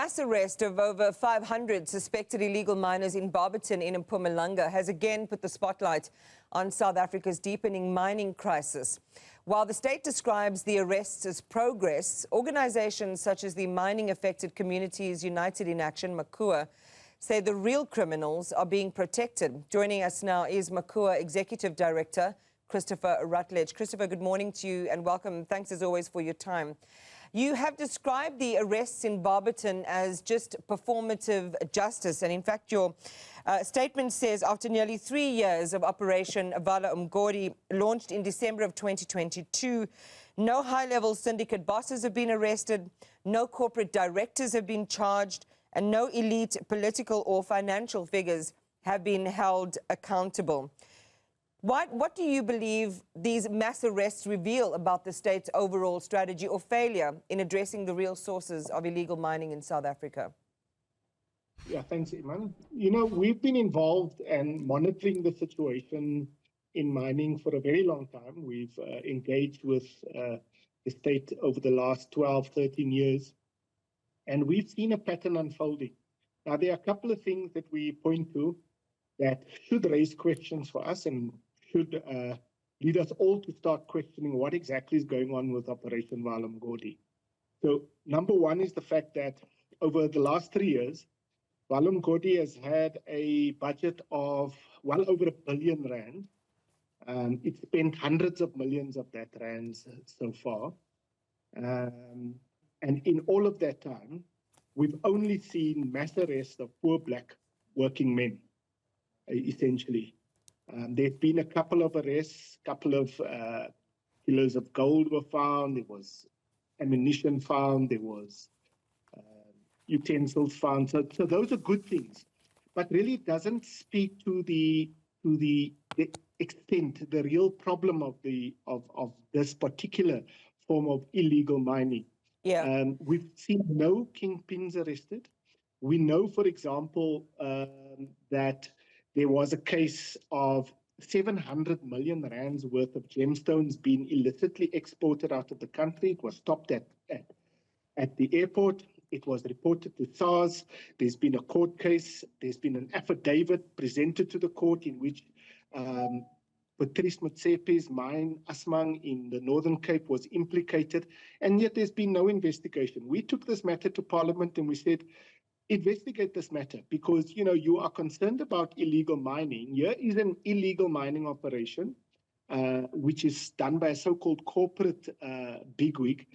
mass arrest of over 500 suspected illegal miners in Barberton in Mpumalanga has again put the spotlight on South Africa's deepening mining crisis. While the state describes the arrests as progress, organizations such as the Mining Affected Communities United in Action, MACUA, say the real criminals are being protected. Joining us now is MACUA Executive Director Christopher Rutledge. Christopher, good morning to you and welcome. Thanks as always for your time. You have described the arrests in Barberton as just performative justice. And in fact, your statement says after nearly 3 years of Operation Vala Umgodi, launched in December of 2022, no high-level syndicate bosses have been arrested, no corporate directors have been charged, and no elite political or financial figures have been held accountable. What do you believe these mass arrests reveal about the state's overall strategy or failure in addressing the real sources of illegal mining in South Africa? Yeah, thanks, Iman. You know, we've been involved and monitoring the situation in mining for a very long time. We've engaged with the state over the last 12, 13 years, and we've seen a pattern unfolding. Now, there are a couple of things that we point to that should raise questions for us and should lead us all to start questioning what exactly is going on with Operation Vala Umgodi. So, number one is the fact that over the last 3 years, Vala Umgodi has had a budget of well over R1 billion. It spent hundreds of millions of that rands so far. And in all of that time, we've only seen mass arrests of poor black working men, essentially. There's been a couple of arrests, couple of kilos of gold were found, there was ammunition found, there was utensils found. So those are good things, but really it doesn't speak to the extent, the real problem of this particular form of illegal mining. Yeah. We've seen no kingpins arrested. We know, for example, that there was a case of 700 million rands worth of gemstones being illicitly exported out of the country. It was stopped at the airport. It was reported to SARS. There's been a court case. There's been an affidavit presented to the court in which Patrice Motsepe's mine, Asmang, in the Northern Cape was implicated, and yet there's been no investigation. We took this matter to Parliament and we said, investigate this matter because, you know, you are concerned about illegal mining. Here is an illegal mining operation, which is done by a so-called corporate bigwig,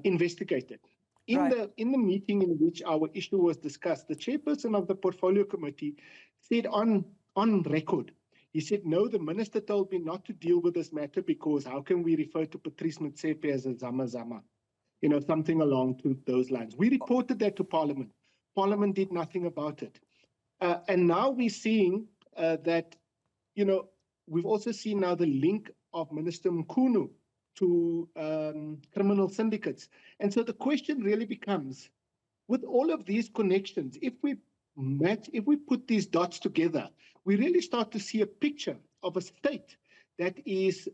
investigated. In the meeting in which our issue was discussed, the chairperson of the portfolio committee said on record, he said, no, the minister told me not to deal with this matter because how can we refer to Patrice Motsepe as a Zama? You know, something along those lines. We reported that to Parliament. Parliament did nothing about it. And now we're seeing that, you know, we've also seen now the link of Minister Mkhunu to criminal syndicates. And so the question really becomes, with all of these connections, if we put these dots together, we really start to see a picture of a state that is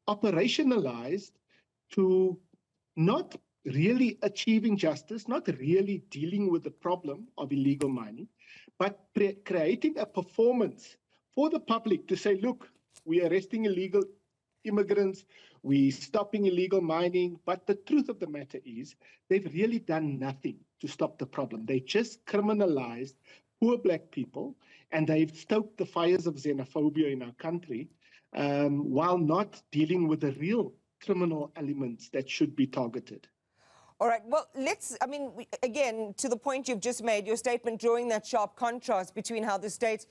operationalized to not really achieving justice, not really dealing with the problem of illegal mining, but creating a performance for the public to say, look, we're arresting illegal immigrants, we're stopping illegal mining, but the truth of the matter is they've really done nothing to stop the problem. They just criminalized poor black people and they've stoked the fires of xenophobia in our country while not dealing with the real criminal elements that should be targeted. All right, well, again, to the point you've just made, your statement drawing that sharp contrast between how the state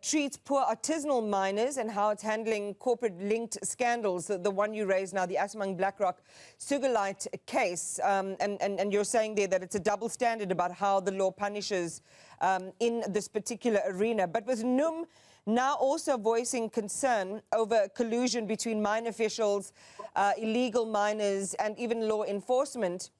treats poor artisanal miners and how it's handling corporate-linked scandals, the one you raised now, the Asmang Blackrock Sugarlight case, and you're saying there that it's a double standard about how the law punishes in this particular arena. But with NUM now also voicing concern over collusion between mine officials, illegal miners, and even law enforcement,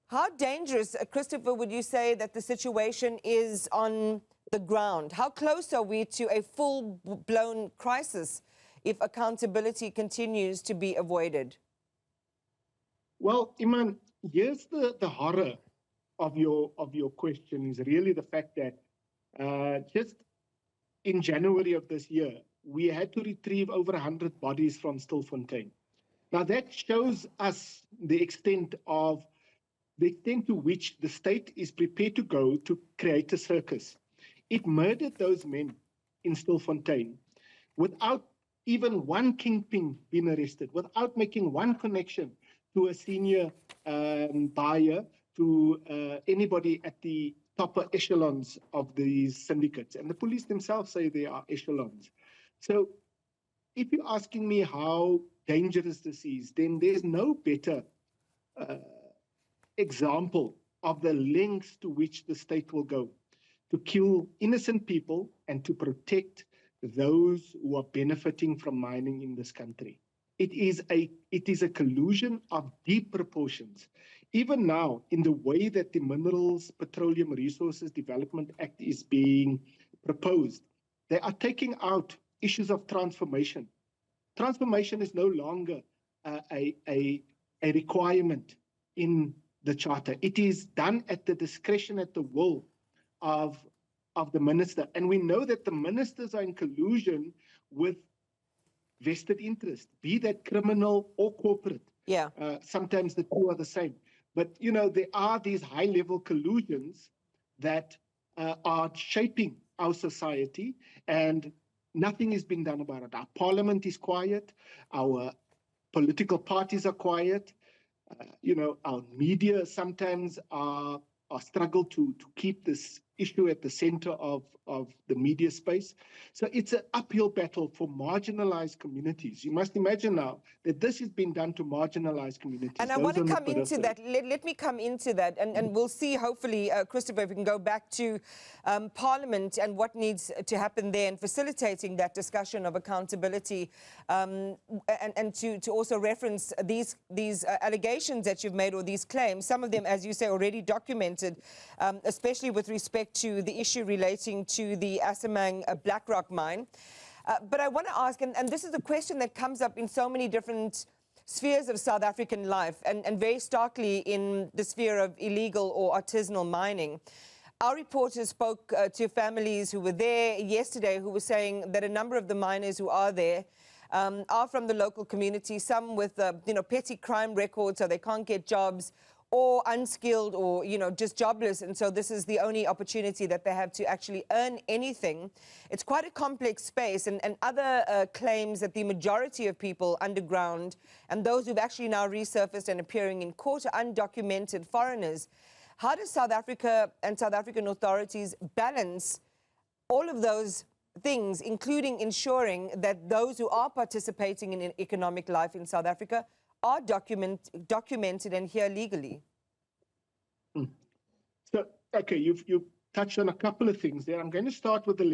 how dangerous, Christopher, would you say that the situation is on the ground? How close are we to a full-blown crisis if accountability continues to be avoided? Well, Iman, here's the horror of your question is really the fact that just in January of this year, we had to retrieve over 100 bodies from Stilfontein. Now that shows us the extent to which the state is prepared to go to create a circus. It murdered those men in Stilfontein without even one kingpin being arrested, without making one connection to a senior buyer, to anybody at the upper echelons of these syndicates. And the police themselves say they are echelons. So if you're asking me how dangerous this is, then there's no better example of the lengths to which the state will go to kill innocent people and to protect those who are benefiting from mining in this country. It is a collusion of deep proportions. Even now, in the way that the Minerals Petroleum Resources Development Act is being proposed, they are taking out issues of transformation. Transformation is no longer a requirement in the charter. It is done at the discretion, at the will of the minister. And we know that the ministers are in collusion with vested interest, be that criminal or corporate. Yeah. Sometimes the two are the same. But, you know, there are these high-level collusions that are shaping our society, and nothing is being done about it. Our parliament is quiet. Our political parties are quiet. You know, our media sometimes are struggle to keep this issue at the center of the media space. So it's an uphill battle for marginalized communities. You must imagine now that this has been done to marginalized communities. And I want to come into that. Let me come into that, and we'll see, hopefully, Christopher, if we can go back to Parliament and what needs to happen there and facilitating that discussion of accountability, and to also reference these allegations that you've made, or these claims, some of them, as you say, already documented, especially with respect to the issue relating to the Asamang Black Rock mine. But I want to ask, and this is a question that comes up in so many different spheres of South African life, and very starkly in the sphere of illegal or artisanal mining. Our reporters spoke to families who were there yesterday, who were saying that a number of the miners who are there are from the local community, some with petty crime records, so they can't get jobs, or unskilled, or just jobless, and so this is the only opportunity that they have to actually earn anything. It's quite a complex space, and other claims that the majority of people underground and those who've actually now resurfaced and appearing in court are undocumented foreigners. How does South Africa and South African authorities balance all of those things, including ensuring that those who are participating in economic life in South Africa are documented and here legally? So, okay, you've touched on a couple of things there. I'm going to start with the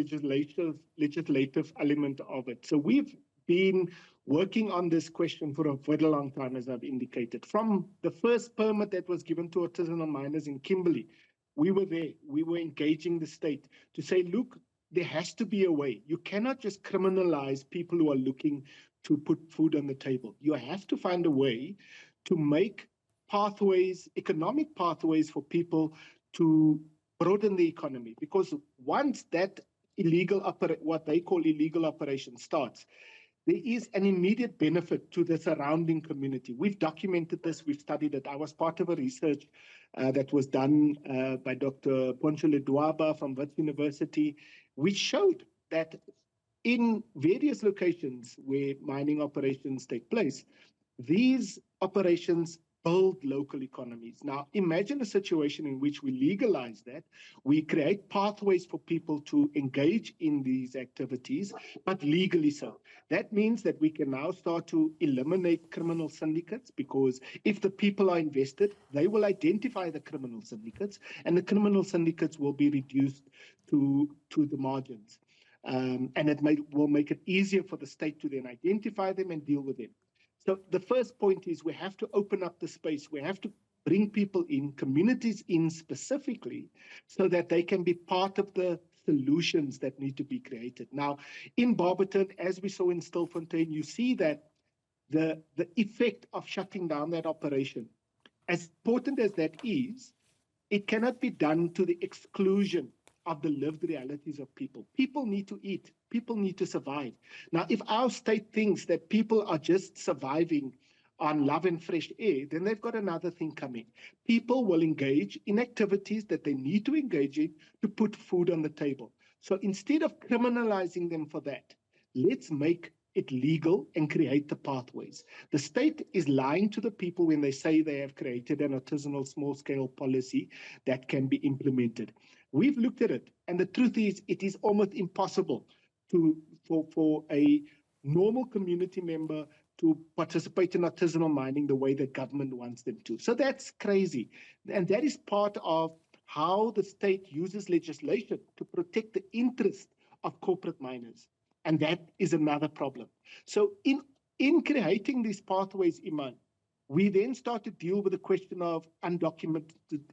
legislative element of it. So we've been working on this question for a very long time, as I've indicated. From the first permit that was given to artisanal miners in Kimberley, we were there. We were engaging the state to say, look, there has to be a way. You cannot just criminalize people who are looking to put food on the table. You have to find a way to make pathways, economic pathways for people to broaden the economy. Because once that what they call illegal operation starts, there is an immediate benefit to the surrounding community. We've documented this, we've studied it. I was part of a research that was done by Dr. Poncho Ledwaba from Wits University, which showed that in various locations where mining operations take place, these operations build local economies. Now, imagine a situation in which we legalize that, we create pathways for people to engage in these activities, but legally so. That means that we can now start to eliminate criminal syndicates, because if the people are invested, they will identify the criminal syndicates, and the criminal syndicates will be reduced to the margins. And it will make it easier for the state to then identify them and deal with them. So the first point is we have to open up the space. We have to bring people in, communities in specifically, so that they can be part of the solutions that need to be created. Now, in Barberton, as we saw in Stilfontein, you see that the effect of shutting down that operation, as important as that is, it cannot be done to the exclusion of the lived realities of people. People need to eat. People need to survive. Now, if our state thinks that people are just surviving on love and fresh air, then they've got another thing coming. People will engage in activities that they need to engage in to put food on the table. So instead of criminalizing them for that, let's make it legal and create the pathways. The state is lying to the people when they say they have created an artisanal small-scale policy that can be implemented. We've looked at it, and the truth is, it is almost impossible for a normal community member to participate in artisanal mining the way the government wants them to. So that's crazy. And that is part of how the state uses legislation to protect the interest of corporate miners. And that is another problem. So in creating these pathways, Iman, we then start to deal with the question of undocumented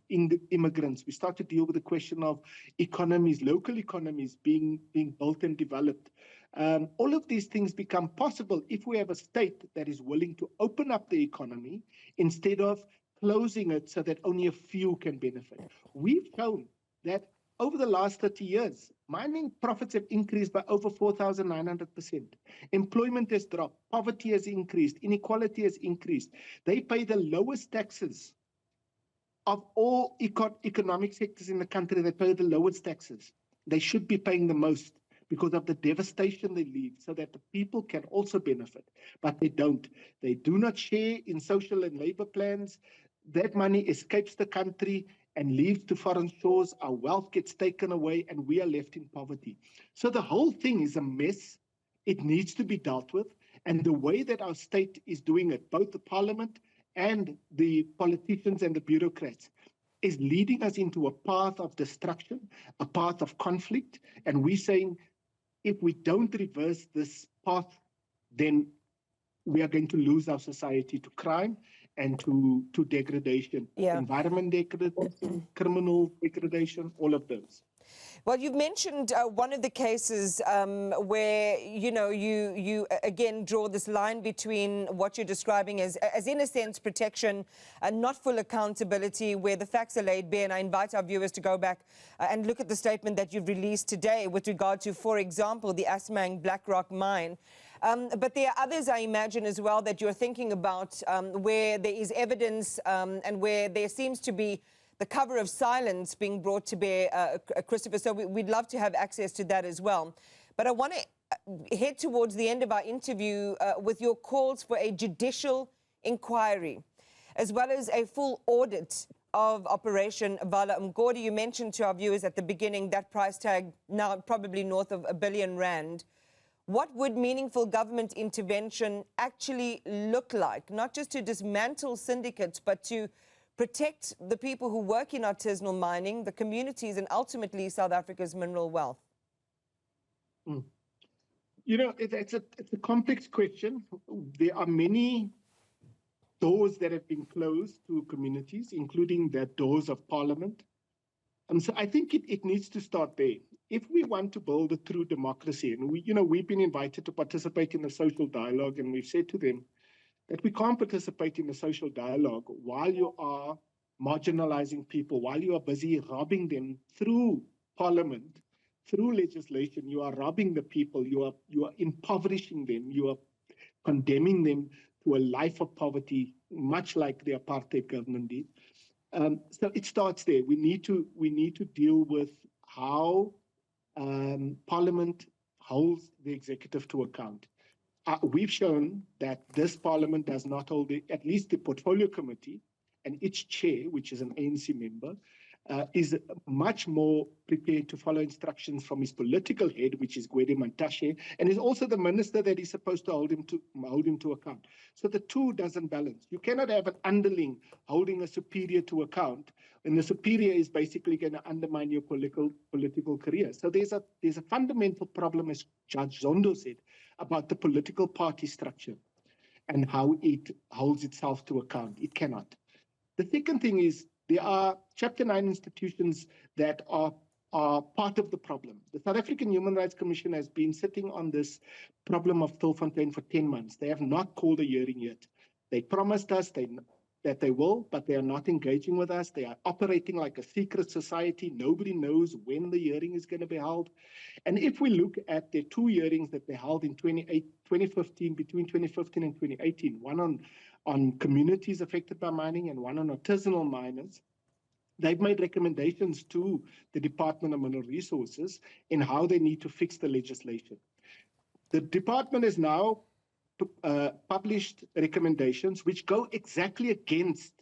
immigrants. We start to deal with the question of economies, local economies being built and developed. All of these things become possible if we have a state that is willing to open up the economy instead of closing it so that only a few can benefit. We've shown that over the last 30 years, mining profits have increased by over 4,900%. Employment has dropped, poverty has increased, inequality has increased. They pay the lowest taxes of all economic sectors in the country. They pay the lowest taxes. They should be paying the most because of the devastation they leave so that the people can also benefit. But they don't. They do not share in social and labor plans. That money escapes the country and leaves to foreign shores. Our wealth gets taken away and we are left in poverty. So the whole thing is a mess. It needs to be dealt with. And the way that our state is doing it, both the parliament and the politicians and the bureaucrats, is leading us into a path of destruction, a path of conflict. And we're saying, if we don't reverse this path, then we are going to lose our society to crime and to degradation, environment degradation, criminal degradation, all of those. Well, you've mentioned one of the cases where, you again draw this line between what you're describing as in a sense, protection and not full accountability, where the facts are laid bare. And I invite our viewers to go back and look at the statement that you've released today with regard to, for example, the Assmang Black Rock mine. But there are others, I imagine, as well, that you're thinking about where there is evidence and where there seems to be the cover of silence being brought to bear, Christopher. So we'd love to have access to that as well. But I want to head towards the end of our interview with your calls for a judicial inquiry, as well as a full audit of Operation Vala Umgodi. You mentioned to our viewers at the beginning that price tag now probably north of R1 billion. What would meaningful government intervention actually look like? Not just to dismantle syndicates, but to protect the people who work in artisanal mining, the communities, and ultimately South Africa's mineral wealth? It's a complex question. There are many doors that have been closed to communities, including the doors of parliament. And so I think it needs to start there. If we want to build a true democracy, and we've been invited to participate in the social dialogue, and we've said to them that we can't participate in the social dialogue while you are marginalizing people, while you are busy robbing them through parliament, through legislation. You are robbing the people, you are impoverishing them, you are condemning them to a life of poverty, much like the apartheid government did. So it starts there. We need to deal with how Parliament holds the executive to account. We've shown that this Parliament does not hold at least the Portfolio Committee, and its chair, which is an ANC member, is much more prepared to follow instructions from his political head, which is Gwede Mantashe, and is also the minister that is supposed to hold him to account. So the two doesn't balance. You cannot have an underling holding a superior to account, and the superior is basically going to undermine your political career. So there's a fundamental problem, as Judge Zondo said, about the political party structure and how it holds itself to account. It cannot. The second thing is, there are Chapter 9 institutions that are part of the problem. The South African Human Rights Commission has been sitting on this problem of Stilfontein for 10 months. They have not called a hearing yet. They promised us, that they will, but they are not engaging with us. They are operating like a secret society. Nobody knows when the hearing is going to be held. And if we look at the 2 hearings that they held in 2015, between 2015 and 2018, one on communities affected by mining and one on artisanal miners, they've made recommendations to the Department of Mineral Resources in how they need to fix the legislation. The department has now published recommendations which go exactly against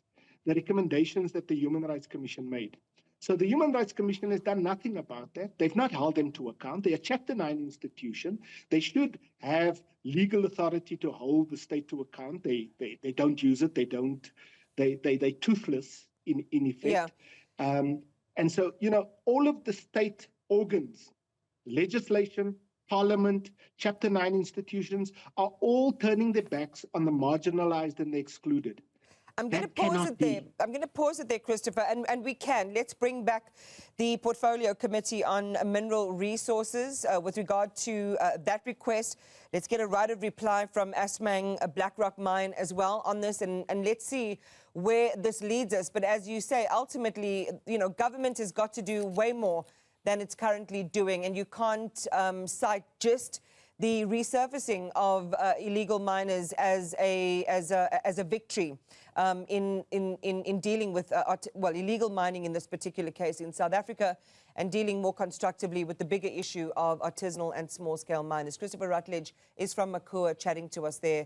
the recommendations that the Human Rights Commission made. So the Human Rights Commission has done nothing about that. They've not held them to account. They are Chapter 9 institution. They should have legal authority to hold the state to account. They don't use it. They're toothless in effect. Yeah. And so, all of the state organs, legislation, Parliament, Chapter 9 institutions are all turning their backs on the marginalized and the excluded. I'm going to pause it there. I'm going to pause it there, Christopher, and we can. Let's bring back the Portfolio Committee on Mineral Resources with regard to that request. Let's get a right of reply from Asmang Blackrock Mine as well on this, and let's see where this leads us. But as you say, ultimately, government has got to do way more than it's currently doing, and you can't cite just the resurfacing of illegal miners as a victory in dealing with illegal mining in this particular case in South Africa, and dealing more constructively with the bigger issue of artisanal and small-scale miners. Christopher Rutledge is from MACUA chatting to us there